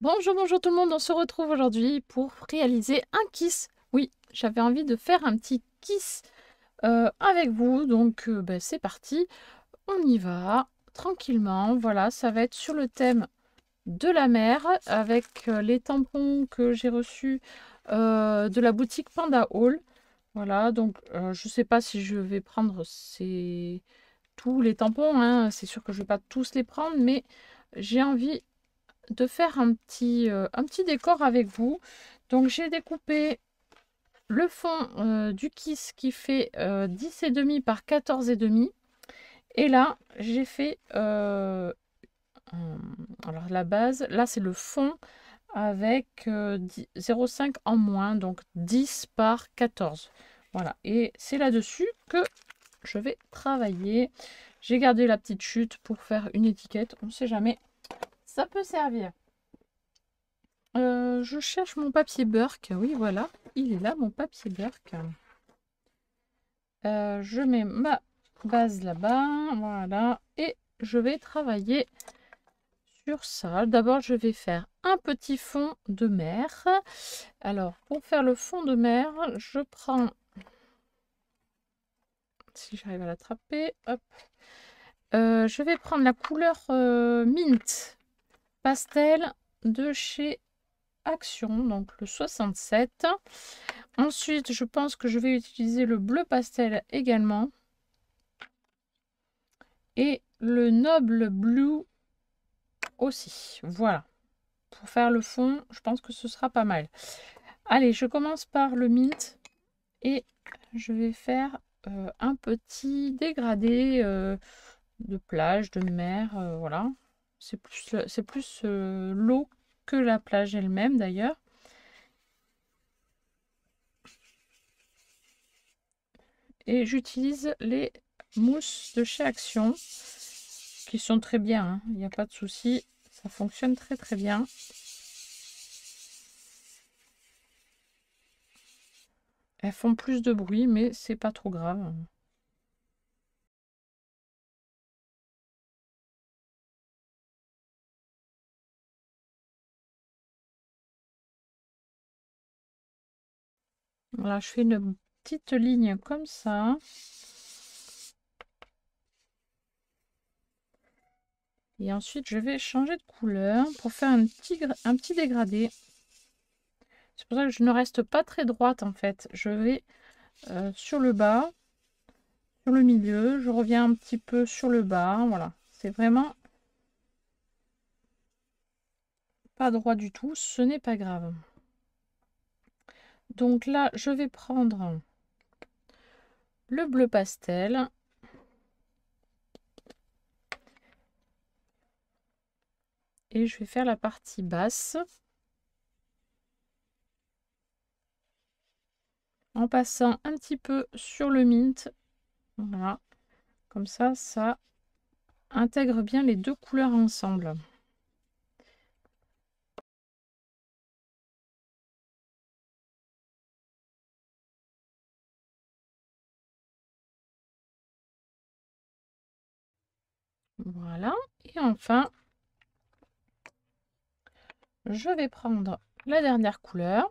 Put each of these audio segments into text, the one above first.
Bonjour, bonjour tout le monde, on se retrouve aujourd'hui pour réaliser un kiss. Oui, j'avais envie de faire un petit kiss avec vous, donc ben, c'est parti, on y va tranquillement. Voilà, ça va être sur le thème de la mer avec les tampons que j'ai reçus de la boutique Panda Hall. Voilà, donc je ne sais pas si je vais prendre tous les tampons, hein. C'est sûr que je ne vais pas tous les prendre, mais j'ai envie de faire un petit décor avec vous. Donc j'ai découpé le fond du kiss qui fait 10 et demi par 14 et demi. Et là, j'ai fait alors la base, là c'est le fond avec 0,5 en moins, donc 10 par 14. Voilà, et c'est là-dessus que je vais travailler. J'ai gardé la petite chute pour faire une étiquette, on ne sait jamais, ça peut servir. Je cherche mon papier Burke. Oui, voilà, il est là, mon papier Burke. Je mets ma base là-bas, voilà, et je vais travailler sur ça. D'abord, je vais faire un petit fond de mer. Alors, pour faire le fond de mer, je prends, si j'arrive à l'attraper, hop, je vais prendre la couleur mint pastel de chez Action, donc le 67. Ensuite, je pense que je vais utiliser le bleu pastel également. Et le Noble Blue aussi. Voilà. Pour faire le fond, je pense que ce sera pas mal. Allez, je commence par le mint. Et je vais faire un petit dégradé de plage, de mer. Voilà. C'est plus l'eau que la plage elle-même d'ailleurs. Et j'utilise les mousses de chez Action qui sont très bien, hein. Il n'y a pas de souci, ça fonctionne très très bien. Elles font plus de bruit, mais c'est pas trop grave. Voilà, je fais une petite ligne comme ça. Et ensuite, je vais changer de couleur pour faire un petit dégradé. C'est pour ça que je ne reste pas très droite en fait. Je vais sur le bas, sur le milieu. Je reviens un petit peu sur le bas. Voilà, c'est vraiment pas droit du tout. Ce n'est pas grave. Donc là, je vais prendre le bleu pastel. Et je vais faire la partie basse. En passant un petit peu sur le mint. Voilà. Comme ça intègre bien les deux couleurs ensemble. Voilà. Et enfin, je vais prendre la dernière couleur,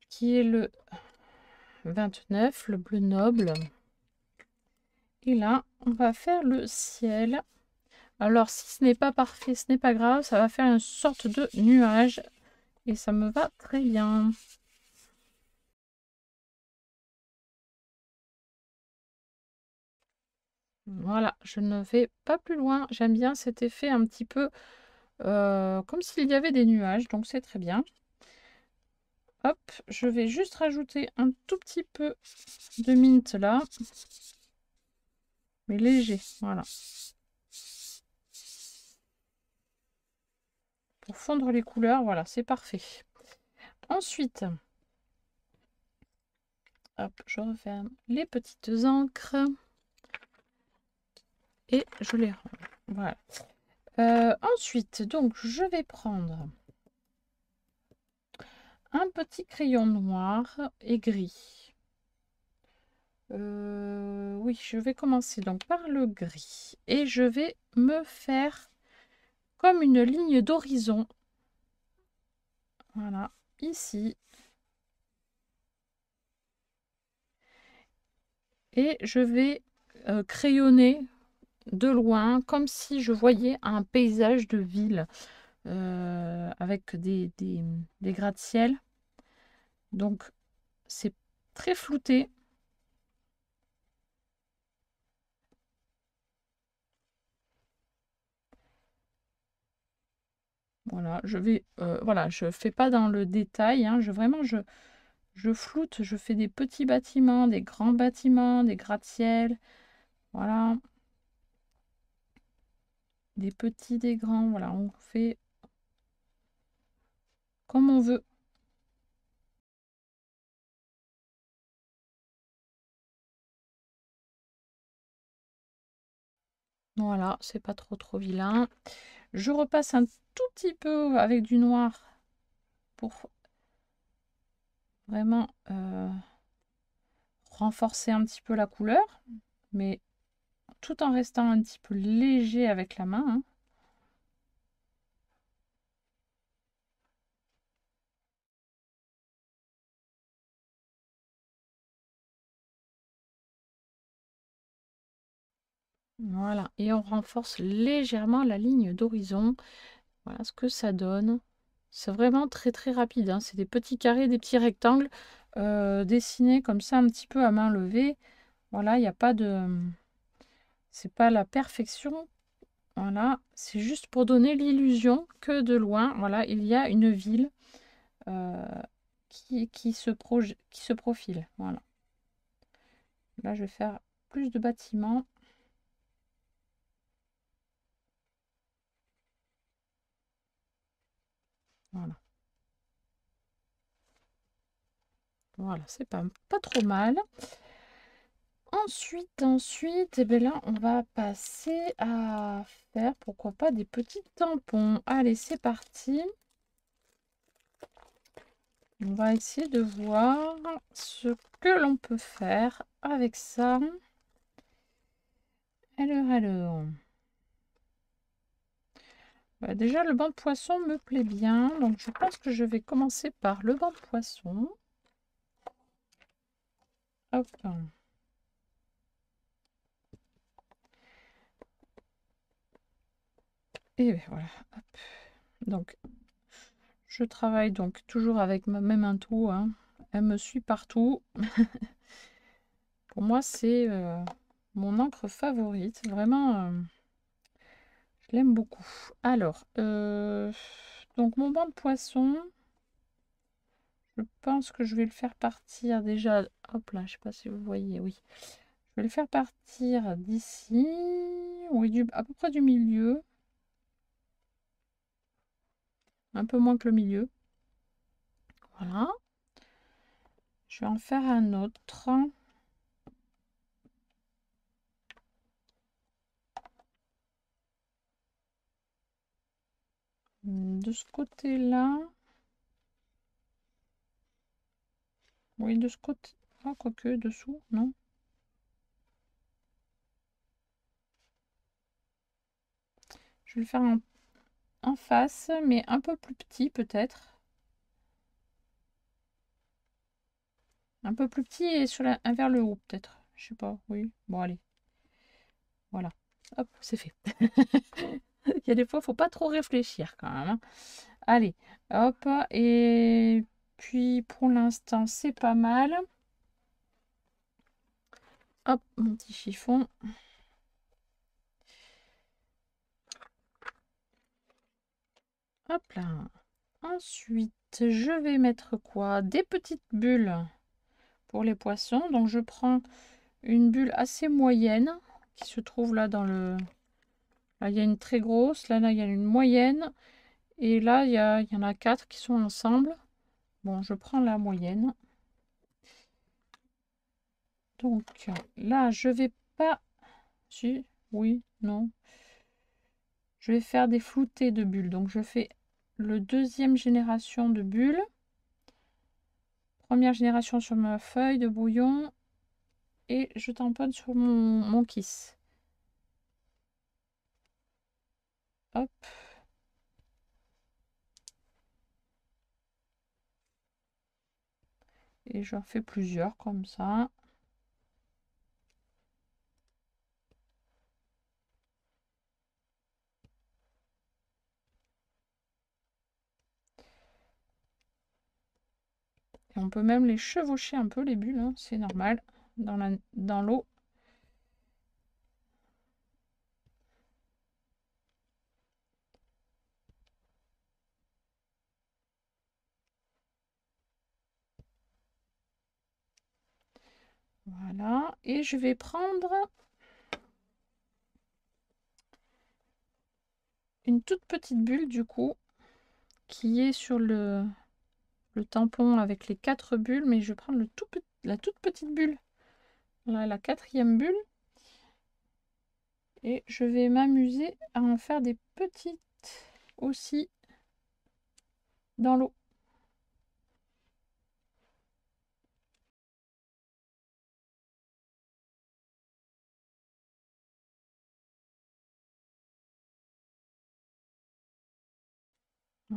qui est le 29, le bleu noble. Et là, on va faire le ciel. Alors, si ce n'est pas parfait, ce n'est pas grave, ça va faire une sorte de nuage. Et ça me va très bien. Voilà, je ne vais pas plus loin. J'aime bien cet effet un petit peu comme s'il y avait des nuages, donc c'est très bien. Hop, je vais juste rajouter un tout petit peu de mint là, mais léger, voilà. Pour fondre les couleurs, voilà, c'est parfait. Ensuite, hop, je referme les petites encres et je les range. Voilà. Ensuite, donc, je vais prendre un petit crayon noir et gris. Oui, je vais commencer donc par le gris et je vais me faire comme une ligne d'horizon. Voilà, ici. Et je vais crayonner de loin, comme si je voyais un paysage de ville avec des gratte-ciel. Donc, c'est très flouté. Voilà, voilà, je fais pas dans le détail, hein, je floute, je fais des petits bâtiments, des grands bâtiments, des gratte-ciel, voilà, des petits, des grands, voilà, on fait comme on veut. Voilà, c'est pas trop vilain. Je repasse un tout petit peu avec du noir pour vraiment renforcer un petit peu la couleur, mais tout en restant un petit peu léger avec la main, hein. Voilà, et on renforce légèrement la ligne d'horizon. Voilà ce que ça donne. C'est vraiment très rapide, hein. C'est des petits carrés, des petits rectangles dessinés comme ça un petit peu à main levée. Voilà, il n'y a pas de... C'est pas la perfection. Voilà, c'est juste pour donner l'illusion que de loin, voilà, il y a une ville euh, qui se profile. Voilà. Là, je vais faire plus de bâtiments. Voilà. Voilà, c'est pas trop mal. Ensuite, et bien là, on va passer à faire, pourquoi pas, des petits tampons. Allez, c'est parti. On va essayer de voir ce que l'on peut faire avec ça. Alors. Bah, déjà, le banc de poisson me plaît bien. Donc, je pense que je vais commencer par le banc de poisson. Hop. Et ben voilà. Hop. Donc, je travaille donc toujours avec ma même Memento, hein. Elle me suit partout. Pour moi, c'est mon encre favorite. Vraiment, je l'aime beaucoup. Alors, donc mon banc de poisson, je pense que je vais le faire partir déjà. Hop là, je sais pas si vous voyez, oui. Je vais le faire partir d'ici, oui, à peu près du milieu. Un peu moins que le milieu. Voilà. Je vais en faire un autre. De ce côté-là. Oui, de ce côté. Ah, quoique, dessous, non? Je vais le faire en face, mais un peu plus petit peut-être. Un peu plus petit et vers le haut peut-être. Je sais pas, oui. Bon, allez. Voilà. Hop, c'est fait. Il y a des fois, faut pas trop réfléchir quand même, hein. Allez, hop. Et puis, pour l'instant, c'est pas mal. Hop, mon petit chiffon. Hop là. Ensuite, je vais mettre quoi? Des petites bulles pour les poissons. Donc, je prends une bulle assez moyenne qui se trouve là dans le... Là, il y a une très grosse. Là, il y a une moyenne. Et là, il y en a 4 qui sont ensemble. Bon, je prends la moyenne. Donc, là, je vais pas... Si, oui, non. Je vais faire des floutés de bulles. Donc, je fais le deuxième génération de bulles. Première génération sur ma feuille de bouillon. Et je tamponne sur mon kiss. Hop. Et j'en fais plusieurs comme ça. Et on peut même les chevaucher un peu, les bulles, hein, c'est normal, dans l'eau. Voilà, et je vais prendre une toute petite bulle du coup, qui est sur le tampon avec les 4 bulles, mais je vais prendre la toute petite bulle. Voilà, la 4e bulle. Et je vais m'amuser à en faire des petites aussi dans l'eau.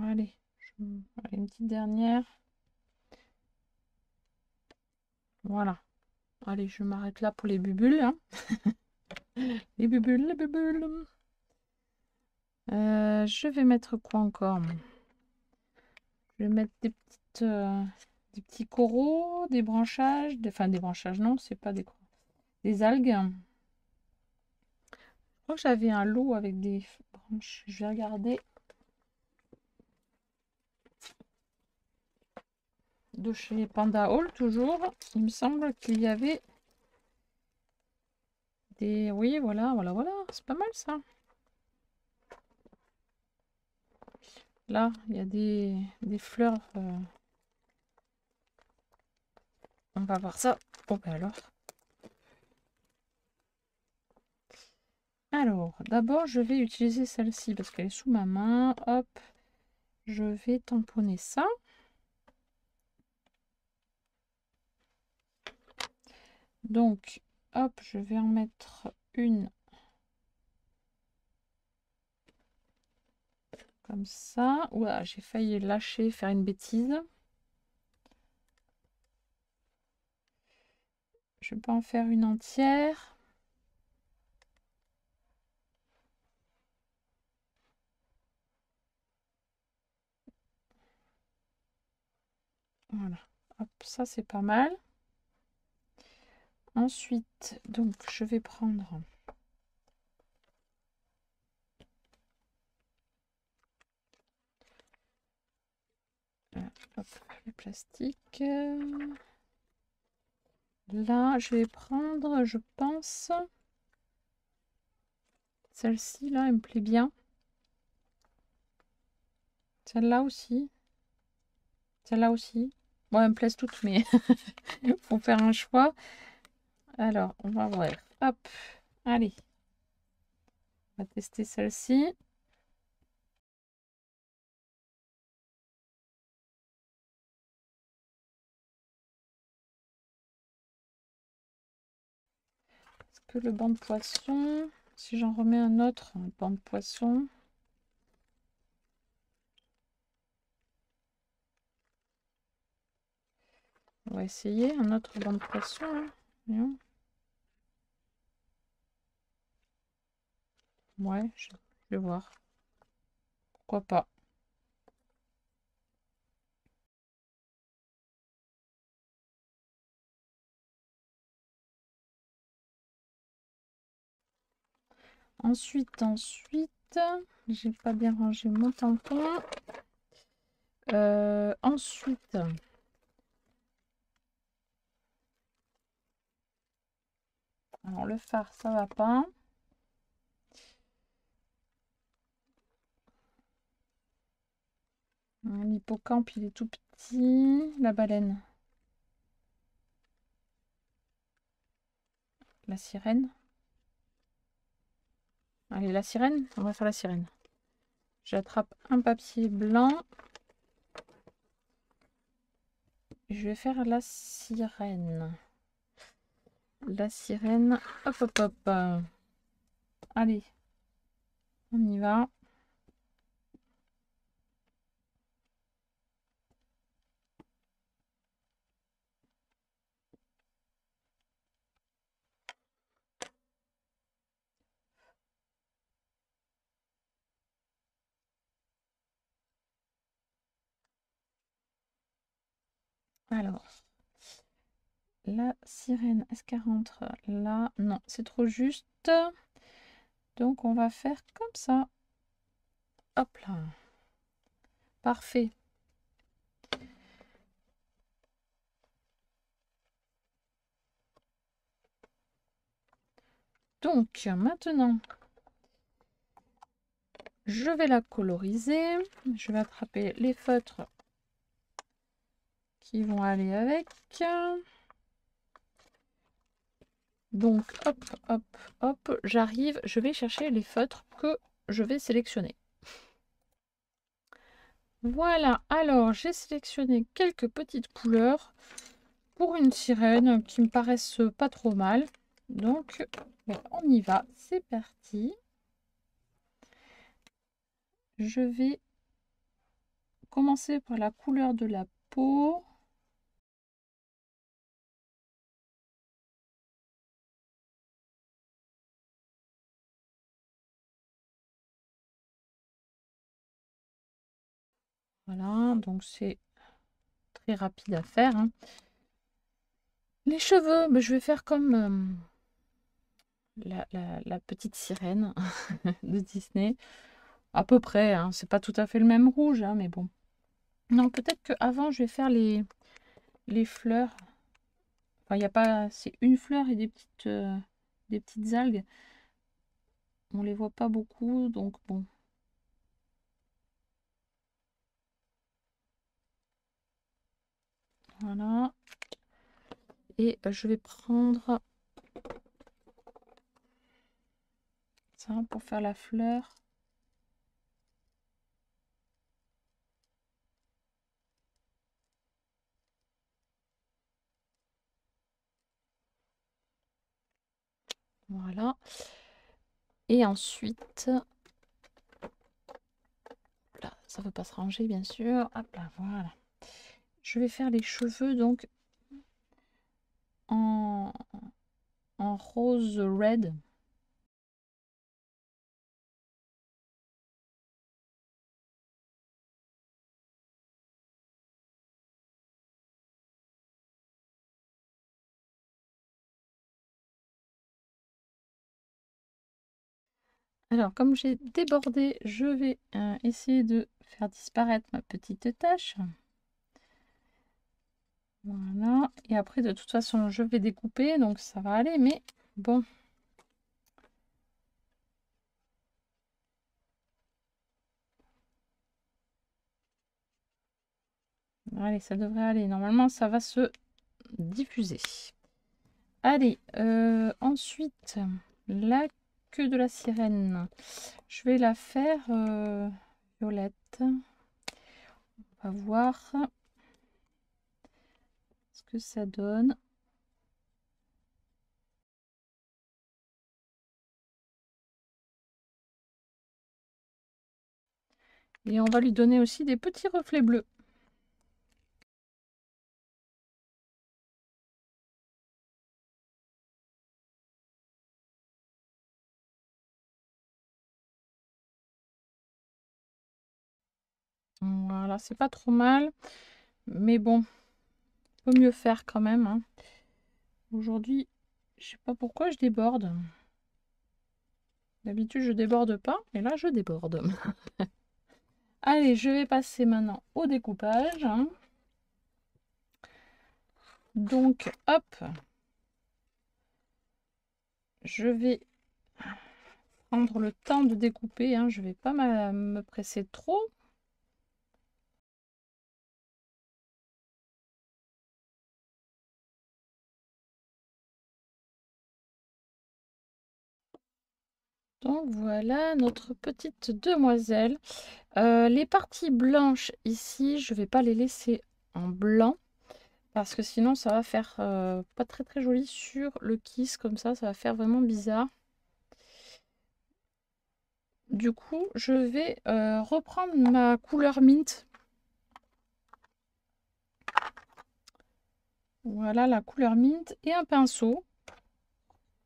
Allez, allez, une petite dernière. Voilà. Allez, je m'arrête là pour les bubules, hein. Les bubules, les bubules. Je vais mettre quoi encore? Je vais mettre des petits coraux, des branchages, enfin des branchages, non, c'est pas des coraux. Des algues. Je crois que j'avais un lot avec des branches. Je vais regarder. De chez Panda Hall, toujours. Il me semble qu'il y avait des... Oui, voilà, voilà, voilà. C'est pas mal, ça. Là, il y a des fleurs. On va voir ça. Bon, ben alors. Alors, d'abord, je vais utiliser celle-ci parce qu'elle est sous ma main. Hop, je vais tamponner ça. Donc, hop, je vais en mettre une comme ça. Ouah, j'ai failli lâcher, faire une bêtise. Je vais pas en faire une entière. Voilà. Hop, ça c'est pas mal. Ensuite, donc, je vais prendre hop, le plastique. Là, je vais prendre, je pense, celle-ci, là, elle me plaît bien. Celle-là aussi. Celle-là aussi. Bon, elles me plaisent toutes, mais il faut faire un choix. Alors, on va voir. Hop, allez. On va tester celle-ci. Est-ce que le banc de poisson, si j'en remets un autre, un banc de poisson. On va essayer un autre banc de poisson. Hein. Ouais, je vais voir. Pourquoi pas. Ensuite, j'ai pas bien rangé mon tampon. Ensuite, alors le phare, ça va pas. L'hippocampe, il est tout petit. La baleine. La sirène. Allez, la sirène. On va faire la sirène. J'attrape un papier blanc. Je vais faire la sirène. La sirène. Hop, hop, hop. Allez. On y va. Alors, la sirène, est-ce qu'elle rentre là? Non, c'est trop juste. Donc, on va faire comme ça. Hop là. Parfait. Donc, maintenant, je vais la coloriser. Je vais attraper les feutres qui vont aller avec. Donc, hop, hop, hop, j'arrive. Je vais chercher les feutres que je vais sélectionner. Voilà, alors j'ai sélectionné quelques petites couleurs pour une sirène qui me paraissent pas trop mal. Donc, on y va, c'est parti. Je vais commencer par la couleur de la peau. Voilà, donc c'est très rapide à faire, hein. Les cheveux, je vais faire comme la petite sirène de Disney. À peu près, hein. C'est pas tout à fait le même rouge, hein, mais bon. Non, peut-être qu'avant, je vais faire les fleurs. Enfin, il n'y a pas... C'est une fleur et des petites algues. On les voit pas beaucoup, donc bon. Voilà. Et je vais prendre ça pour faire la fleur. Voilà. Et ensuite, là, ça ne veut pas se ranger, bien sûr. Hop là, voilà. Je vais faire les cheveux, donc, en rose red. Alors, comme j'ai débordé, je vais essayer de faire disparaître ma petite tache. Voilà. Et après, de toute façon, je vais découper, donc ça va aller, mais bon. Allez, ça devrait aller. Normalement, ça va se diffuser. Allez, ensuite, la queue de la sirène. Je vais la faire violette. On va voir ce que ça donne. Et on va lui donner aussi des petits reflets bleus. Voilà, c'est pas trop mal. Mais bon, peut mieux faire quand même, hein. Aujourd'hui, je sais pas pourquoi je déborde. D'habitude, je déborde pas, et là, je déborde. Allez, je vais passer maintenant au découpage, hein. Donc, hop, je vais prendre le temps de découper, hein. Je vais pas me presser trop. Donc voilà notre petite demoiselle. Les parties blanches ici, je vais pas les laisser en blanc parce que sinon ça va faire pas très très joli sur le kiss comme ça va faire vraiment bizarre. Du coup, je vais reprendre ma couleur mint. Voilà la couleur mint et un pinceau.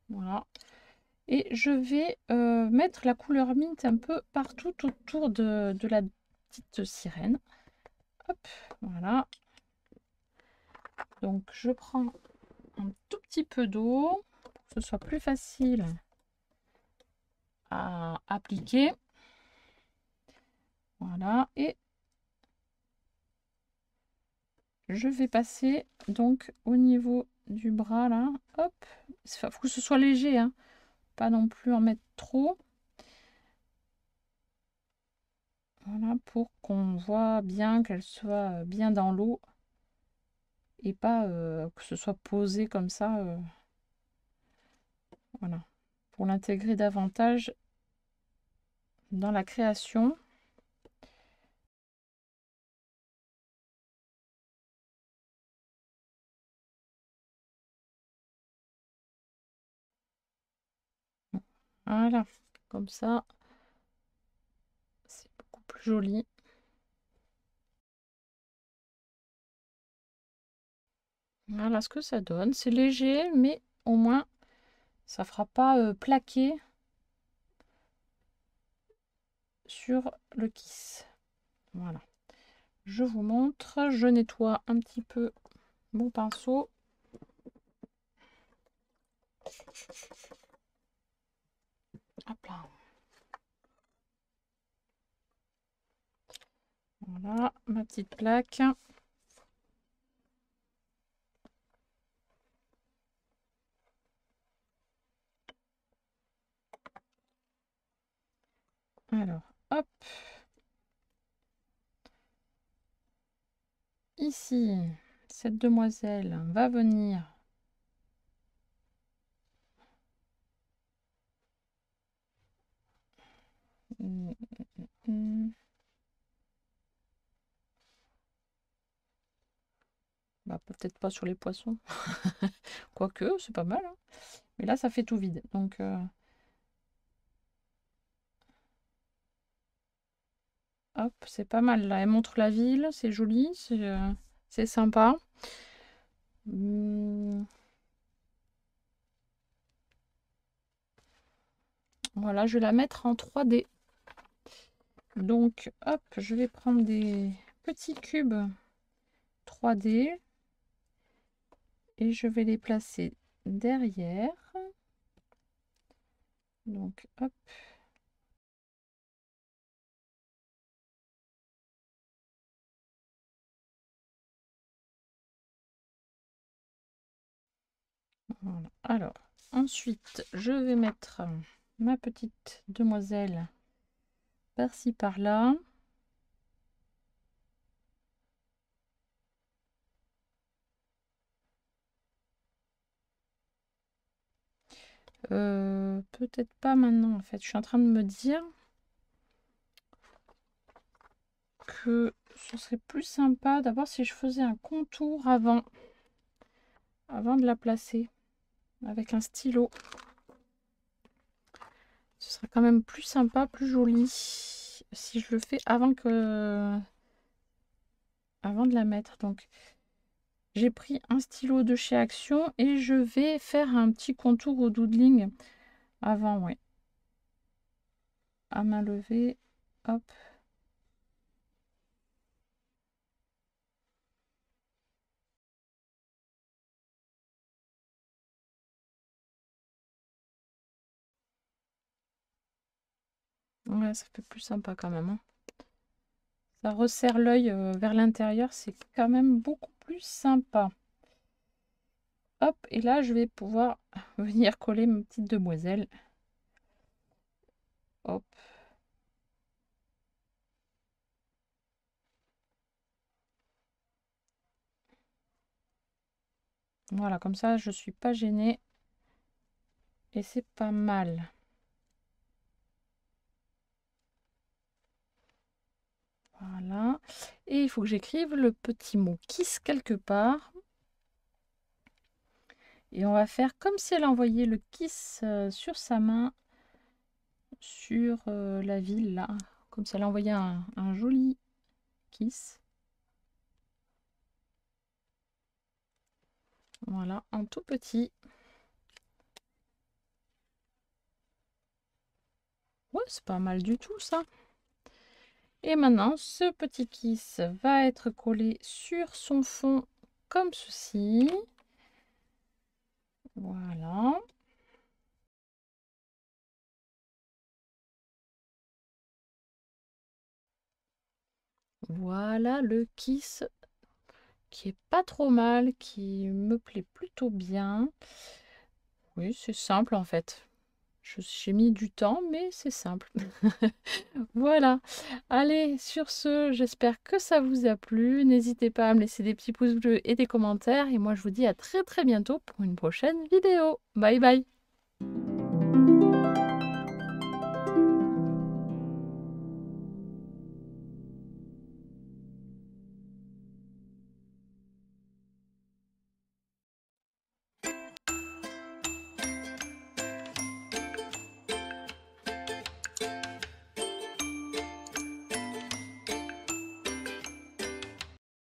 Voilà. Et je vais mettre la couleur mint un peu partout autour de la petite sirène. Hop, voilà. Donc je prends un tout petit peu d'eau pour que ce soit plus facile à appliquer. Voilà, et je vais passer donc au niveau du bras là. Hop, il faut que ce soit léger, hein. Pas non plus en mettre trop. Voilà, pour qu'on voit bien qu'elle soit bien dans l'eau et pas que ce soit posé comme ça. Voilà, pour l'intégrer davantage dans la création. Voilà, comme ça, c'est beaucoup plus joli. Voilà ce que ça donne. C'est léger, mais au moins, ça fera pas plaquer sur le kiss. Voilà. Je vous montre. Je nettoie un petit peu mon pinceau. Hop là. Voilà, ma petite plaque. Alors, hop. Ici, cette demoiselle va venir bah, peut-être pas sur les poissons. Quoique, c'est pas mal, hein. Mais là, ça fait tout vide. Donc, hop, c'est pas mal. Là, elle montre la ville. C'est joli. C'est sympa. Voilà, je vais la mettre en 3D. Donc, hop, je vais prendre des petits cubes 3D et je vais les placer derrière. Donc, hop. Voilà. Alors, ensuite, je vais mettre ma petite demoiselle par-ci par-là. Peut-être pas maintenant en fait. Je suis en train de me dire que ce serait plus sympa d'abord si je faisais un contour avant de la placer avec un stylo. Ce sera quand même plus sympa, plus joli si je le fais avant de la mettre. Donc j'ai pris un stylo de chez Action et je vais faire un petit contour au doodling avant, ouais. À main levée, hop. Ouais, ça fait plus sympa quand même, hein. Ça resserre l'œil vers l'intérieur, c'est quand même beaucoup plus sympa. Hop, et là, je vais pouvoir venir coller ma petite demoiselle. Hop. Voilà, comme ça, je suis pas gênée. Et c'est pas mal. Voilà. Et il faut que j'écrive le petit mot kiss quelque part. Et on va faire comme si elle envoyait le kiss sur sa main, sur la ville, là. Comme si elle envoyait un joli kiss. Voilà, en tout petit. Ouais, c'est pas mal du tout, ça. Et maintenant, ce petit kiss va être collé sur son fond comme ceci. Voilà. Voilà le kiss qui est pas trop mal, qui me plaît plutôt bien. Oui, c'est simple en fait. J'ai mis du temps, mais c'est simple. Voilà. Allez, sur ce, j'espère que ça vous a plu. N'hésitez pas à me laisser des petits pouces bleus et des commentaires. Et moi, je vous dis à très très bientôt pour une prochaine vidéo. Bye bye.